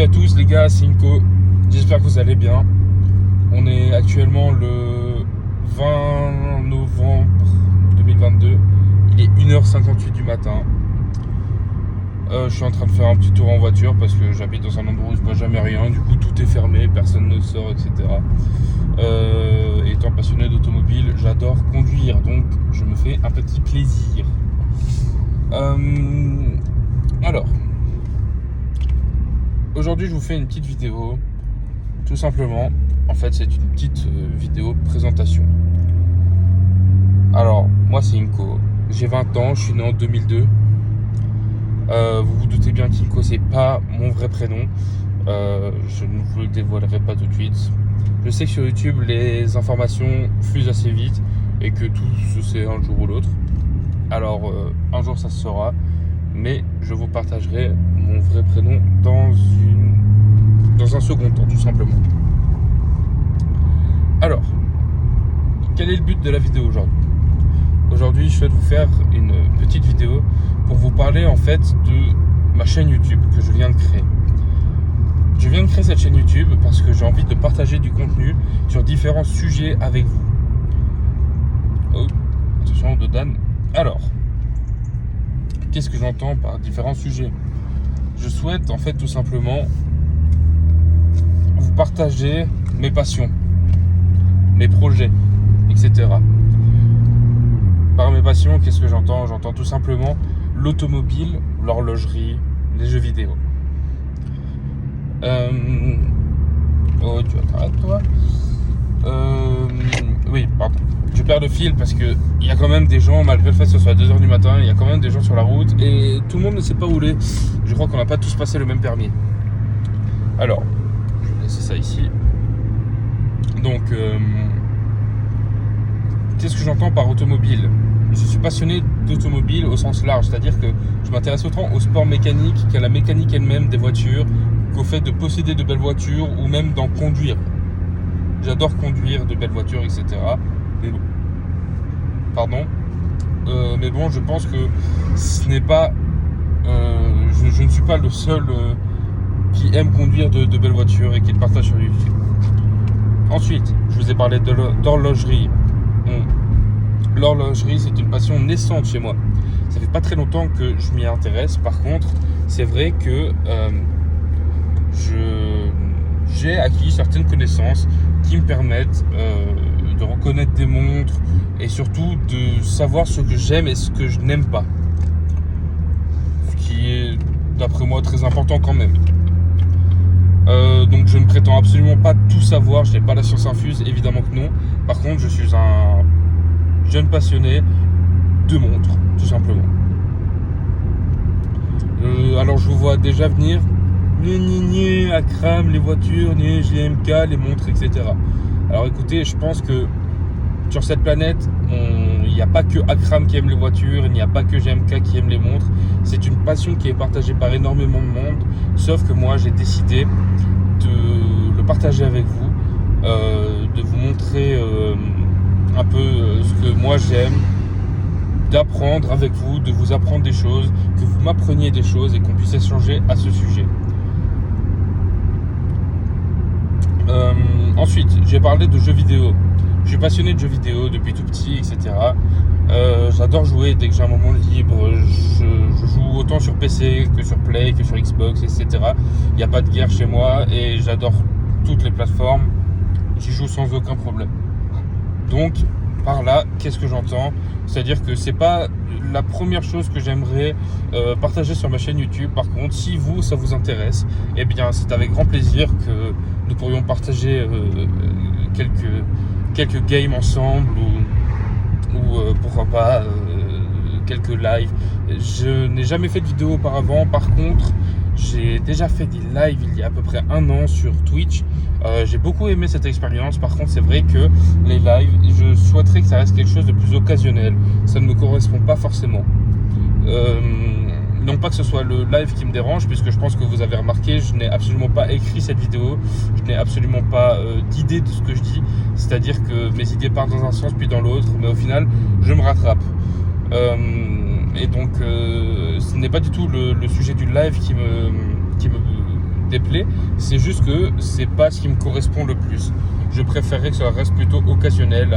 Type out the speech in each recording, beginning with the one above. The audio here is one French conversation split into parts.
Salut à tous les gars, c'est Inco, j'espère que vous allez bien. On est actuellement le 20 novembre 2022, il est 1h58 du matin. Je suis en train de faire un petit tour en voiture parce que j'habite dans un endroit où il ne se passe jamais rien, du coup tout est fermé, personne ne sort, etc. Étant passionné d'automobile, j'adore conduire, donc je me fais un petit plaisir. Alors, aujourd'hui je vous fais une petite vidéo, tout simplement. En fait c'est une petite vidéo présentation. Alors, moi c'est Inco, j'ai 20 ans, je suis né en 2002. Vous vous doutez bien qu'Inco c'est pas mon vrai prénom. Je ne vous le dévoilerai pas tout de suite. Je sais que sur YouTube les informations fusent assez vite et que tout se sait un jour ou l'autre. Alors un jour ça se saura, mais je vous partagerai mon vrai prénom dans un second temps, tout simplement. Alors, quel est le but de la vidéo aujourd'hui ? Aujourd'hui, je souhaite vous faire une petite vidéo pour vous parler en fait de ma chaîne YouTube que je viens de créer. Je viens de créer cette chaîne YouTube parce que j'ai envie de partager du contenu sur différents sujets avec vous. Oh, attention de Dan. Alors, qu'est-ce que j'entends par différents sujets ? Je souhaite en fait tout simplement vous partager mes passions, mes projets, etc. Par mes passions, qu'est-ce que j'entends ? J'entends tout simplement l'automobile, l'horlogerie, les jeux vidéo. Oh, tu vas t'arrêter toi. Oui, pardon. Je perds le fil parce que il y a quand même des gens, malgré le fait que ce soit à 2h du matin, il y a quand même des gens sur la route et tout le monde ne sait pas où il est. Je crois qu'on n'a pas tous passé le même permis. Alors, je vais laisser ça ici. Donc, qu'est-ce que j'entends par automobile ? Je suis passionné d'automobile au sens large, c'est-à-dire que je m'intéresse autant au sport mécanique qu'à la mécanique elle-même des voitures, qu'au fait de posséder de belles voitures ou même d'en conduire. J'adore conduire de belles voitures, etc. Mais bon, pardon. Mais bon, je pense que ce n'est pas, je ne suis pas le seul qui aime conduire de belles voitures et qui le partage sur YouTube. Ensuite, je vous ai parlé d'horlogerie. L'horlogerie, c'est une passion naissante chez moi. Ça fait pas très longtemps que je m'y intéresse. Par contre, c'est vrai que j'ai acquis certaines connaissances qui me permettent de reconnaître des montres et surtout de savoir ce que j'aime et ce que je n'aime pas. Ce qui est, d'après moi, très important quand même. Donc je ne prétends absolument pas tout savoir, je n'ai pas la science infuse, évidemment que non. Par contre, je suis un jeune passionné de montres, tout simplement. Alors je vous vois déjà venir, Akram, les voitures, GMK, les montres, etc. Alors écoutez, je pense que sur cette planète, il n'y a pas que Akram qui aime les voitures, il n'y a pas que GMK qui aime les montres. C'est une passion qui est partagée par énormément de monde, sauf que moi j'ai décidé de le partager avec vous, de vous montrer un peu ce que moi j'aime, d'apprendre avec vous, de vous apprendre des choses, que vous m'appreniez des choses et qu'on puisse échanger à ce sujet. Ensuite, j'ai parlé de jeux vidéo. Je suis passionné de jeux vidéo depuis tout petit, etc. J'adore jouer dès que j'ai un moment libre. Je joue autant sur PC que sur Play, que sur Xbox, etc. Il n'y a pas de guerre chez moi et j'adore toutes les plateformes. J'y joue sans aucun problème. Donc, par là, qu'est-ce que j'entends ? C'est-à-dire que c'est pas la première chose que j'aimerais partager sur ma chaîne YouTube. Par contre, si ça vous intéresse, eh bien, c'est avec grand plaisir que nous pourrions partager quelques games ensemble ou pourquoi pas quelques lives. Je n'ai jamais fait de vidéo auparavant. Par contre, j'ai déjà fait des lives il y a à peu près 1 an sur Twitch. J'ai beaucoup aimé cette expérience. Par contre, c'est vrai que les lives, je souhaiterais que ça reste quelque chose de plus occasionnel. Ça ne me correspond pas forcément. Non pas que ce soit le live qui me dérange, puisque je pense que vous avez remarqué, je n'ai absolument pas écrit cette vidéo. Je n'ai absolument pas d'idée de ce que je dis. C'est-à-dire que mes idées partent dans un sens puis dans l'autre. Mais au final, je me rattrape. Et donc, ce n'est pas du tout le sujet du live qui me déplaît, c'est juste que c'est pas ce qui me correspond le plus. Je préférerais que ça reste plutôt occasionnel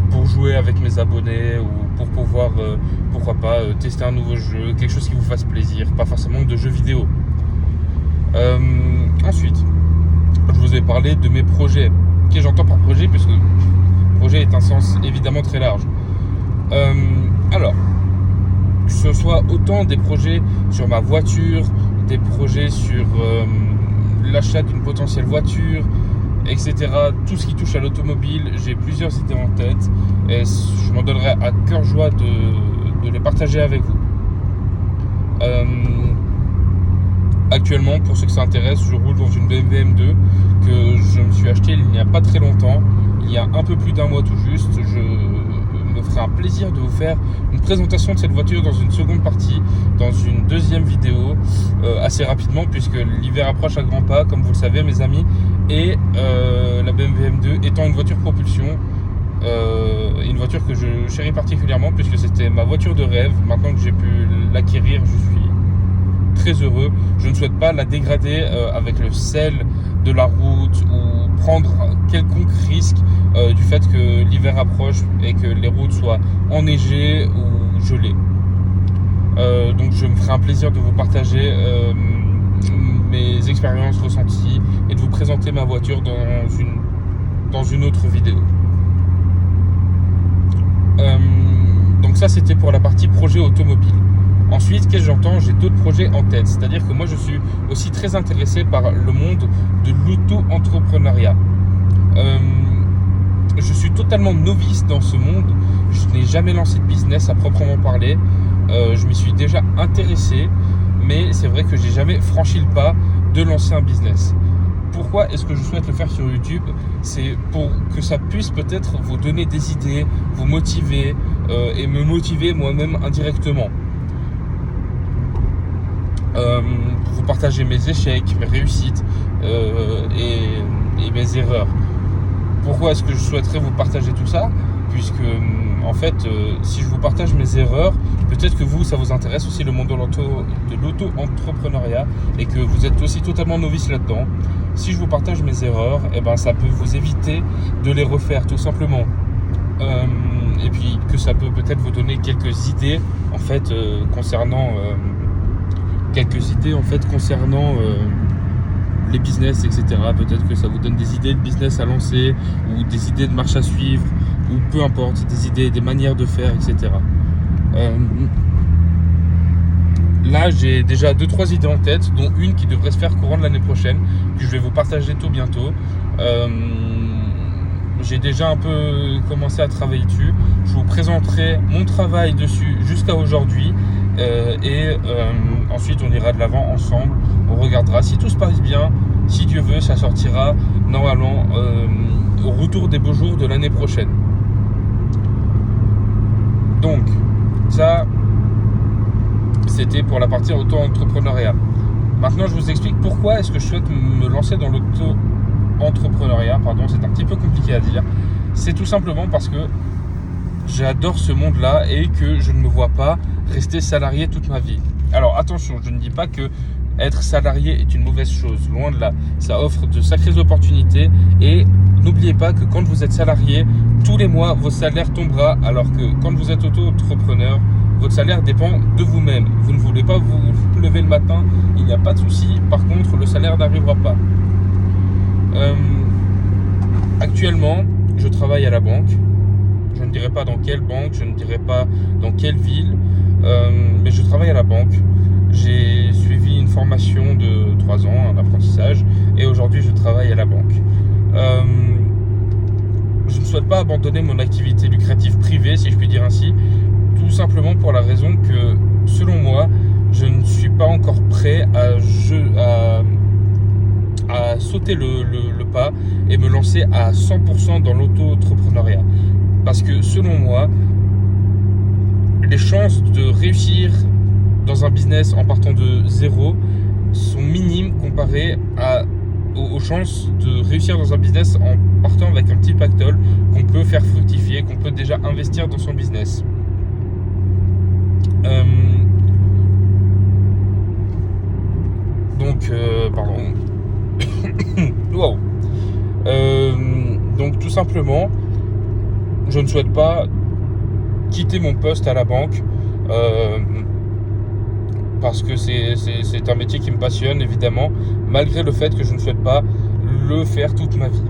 pour jouer avec mes abonnés ou pour pouvoir, pourquoi pas, tester un nouveau jeu, quelque chose qui vous fasse plaisir, pas forcément de jeux vidéo. Ensuite, je vous ai parlé de mes projets. Qu'est-ce que j'entends par projet, puisque projet est un sens évidemment très large. Alors, que ce soit autant des projets sur ma voiture, des projets sur l'achat d'une potentielle voiture, etc. Tout ce qui touche à l'automobile, j'ai plusieurs idées en tête et je m'en donnerai à cœur joie de les partager avec vous. Actuellement, pour ceux que ça intéresse, je roule dans une BMW M2 que je me suis acheté il n'y a pas très longtemps, il y a un peu plus d'un mois tout juste. Je me ferai un plaisir de vous faire une présentation de cette voiture dans une seconde partie, dans une deuxième vidéo, assez rapidement, puisque l'hiver approche à grands pas, comme vous le savez mes amis, et la BMW M2 étant une voiture propulsion, une voiture que je chéris particulièrement puisque c'était ma voiture de rêve. Maintenant que j'ai pu l'acquérir, je suis très heureux. Je ne souhaite pas la dégrader avec le sel de la route ou prendre quelconque risque du fait que l'hiver approche et que les routes soient enneigées ou gelées. Donc je me ferai un plaisir de vous partager mes expériences ressenties et de vous présenter ma voiture dans une autre vidéo. Donc ça c'était pour la partie projet automobile. Ensuite, qu'est-ce que j'entends? J'ai d'autres projets en tête. C'est-à-dire que moi, je suis aussi très intéressé par le monde de l'auto-entrepreneuriat. Je suis totalement novice dans ce monde. Je n'ai jamais lancé de business à proprement parler. Je m'y suis déjà intéressé, mais c'est vrai que j'ai jamais franchi le pas de lancer un business. Pourquoi est-ce que je souhaite le faire sur YouTube? C'est pour que ça puisse peut-être vous donner des idées, vous motiver et me motiver moi-même indirectement. Pour vous partager mes échecs, mes réussites et mes erreurs. Pourquoi est-ce que je souhaiterais vous partager tout ça? Puisque en fait, si je vous partage mes erreurs, peut-être que vous, ça vous intéresse aussi le monde de l'auto-entrepreneuriat et que vous êtes aussi totalement novice là-dedans. Si je vous partage mes erreurs, eh ben, ça peut vous éviter de les refaire tout simplement. Et puis que ça peut peut-être vous donner quelques idées en fait concernant les business, etc. Peut-être que ça vous donne des idées de business à lancer ou des idées de marche à suivre ou peu importe, des idées, des manières de faire, etc. Là, j'ai déjà 2-3 idées en tête, dont une qui devrait se faire courant de l'année prochaine, que je vais vous partager tout bientôt. J'ai déjà un peu commencé à travailler dessus. Je vous présenterai mon travail dessus jusqu'à aujourd'hui. Ensuite on ira de l'avant ensemble, on regardera si tout se passe bien, si Dieu veut ça sortira normalement au retour des beaux jours de l'année prochaine. Donc ça c'était pour la partie auto-entrepreneuriat. Maintenant je vous explique pourquoi est-ce que je souhaite me lancer dans l'auto-entrepreneuriat. C'est un petit peu compliqué à dire. C'est tout simplement parce que j'adore ce monde-là et que je ne me vois pas rester salarié toute ma vie. Alors attention, je ne dis pas que être salarié est une mauvaise chose, loin de là. Ça offre de sacrées opportunités et n'oubliez pas que quand vous êtes salarié, tous les mois, votre salaire tombera, alors que quand vous êtes auto-entrepreneur, votre salaire dépend de vous-même. Vous ne voulez pas vous lever le matin, il n'y a pas de souci. Par contre, le salaire n'arrivera pas. Actuellement, je travaille à la banque. Je ne dirai pas dans quelle banque, je ne dirai pas dans quelle ville, mais je travaille à la banque. J'ai suivi une formation de 3 ans, un apprentissage, et aujourd'hui je travaille à la banque. Je ne souhaite pas abandonner mon activité lucrative privée, si je puis dire ainsi, tout simplement pour la raison que, selon moi, je ne suis pas encore prêt à sauter le pas et me lancer à 100% dans l'auto-entrepreneuriat. Parce que selon moi, les chances de réussir dans un business en partant de zéro sont minimes comparées aux chances de réussir dans un business en partant avec un petit pactole qu'on peut faire fructifier, qu'on peut déjà investir dans son business. simplement, je ne souhaite pas quitter mon poste à la banque parce que c'est un métier qui me passionne, évidemment, malgré le fait que je ne souhaite pas le faire toute ma vie.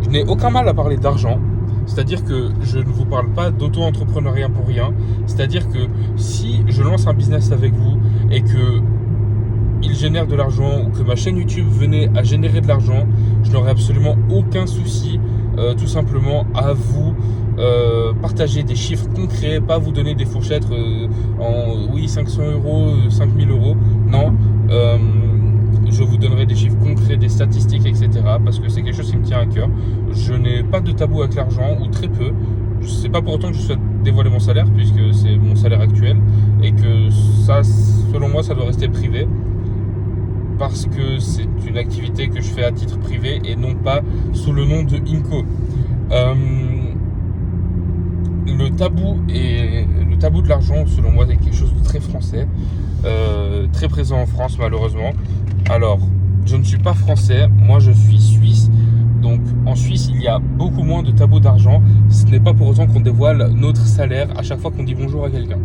Je n'ai aucun mal à parler d'argent, c'est-à-dire que je ne vous parle pas d'auto-entrepreneuriat pour rien, c'est-à-dire que si je lance un business avec vous et que il génère de l'argent ou que ma chaîne YouTube venait à générer de l'argent, je n'aurais absolument aucun souci tout simplement à vous partager des chiffres concrets, pas vous donner des fourchettes en oui 500 euros, 5000 euros, non, je vous donnerai des chiffres concrets, des statistiques, etc. parce que c'est quelque chose qui me tient à cœur. Je n'ai pas de tabou avec l'argent, ou très peu. C'est pas pour autant que je souhaite dévoiler mon salaire, puisque c'est mon salaire actuel, et que ça, selon moi, ça doit rester privé, parce que c'est une activité que je fais à titre privé et non pas sous le nom de Inco. Le tabou de l'argent, selon moi, c'est quelque chose de très français, très présent en France, malheureusement. Alors, je ne suis pas français, moi je suis suisse. Donc en Suisse, il y a beaucoup moins de tabous d'argent. Ce n'est pas pour autant qu'on dévoile notre salaire à chaque fois qu'on dit bonjour à quelqu'un.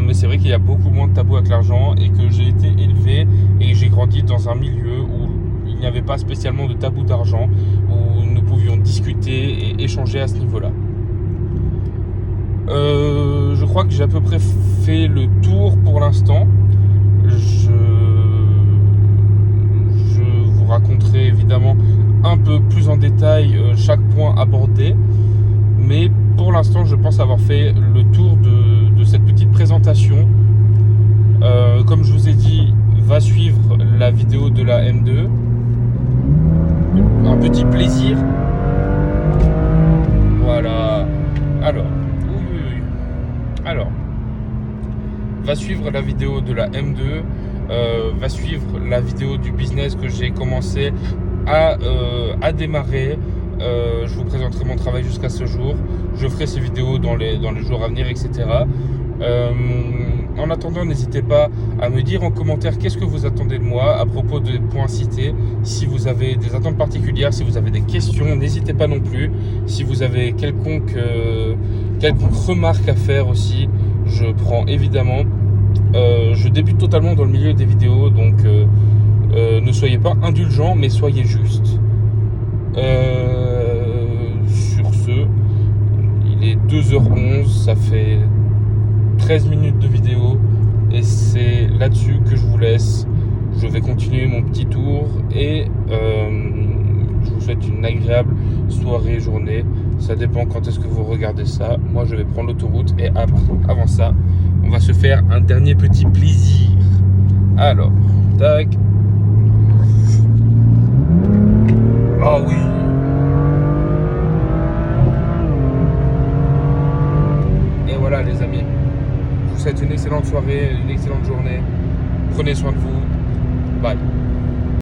Mais c'est vrai qu'il y a beaucoup moins de tabous avec l'argent et que j'ai été élevé et j'ai grandi dans un milieu où il n'y avait pas spécialement de tabou d'argent, où nous pouvions discuter et échanger à ce niveau-là. Je crois que j'ai à peu près fait le tour pour l'instant. Je vous raconterai évidemment un peu plus en détail chaque point abordé, mais pour l'instant je pense avoir fait le tour de cette petite présentation. Comme je vous ai dit, va suivre la vidéo de la M2, un petit plaisir. Voilà. Alors, va suivre la vidéo de la M2, va suivre la vidéo du business que j'ai commencé à démarrer. Je vous présenterai mon travail jusqu'à ce jour. Je ferai ces vidéos dans les jours à venir, etc. En attendant, n'hésitez pas à me dire en commentaire qu'est-ce que vous attendez de moi à propos des points cités. Si vous avez des attentes particulières, si vous avez des questions, n'hésitez pas non plus. Si vous avez quelconque remarque à faire aussi, je prends évidemment. Je débute totalement dans le milieu des vidéos, donc ne soyez pas indulgents, mais soyez justes. Sur ce, il est 2h11, ça fait 13 minutes de vidéo et c'est là-dessus que je vous laisse. Je vais continuer mon petit tour et je vous souhaite une agréable soirée, journée. Ça dépend quand est-ce que vous regardez ça. Moi, je vais prendre l'autoroute et avant ça, on va se faire un dernier petit plaisir. Alors, tac. Ah oui. Et voilà les amis. Je vous souhaite une excellente soirée, une excellente journée. Prenez soin de vous. Bye.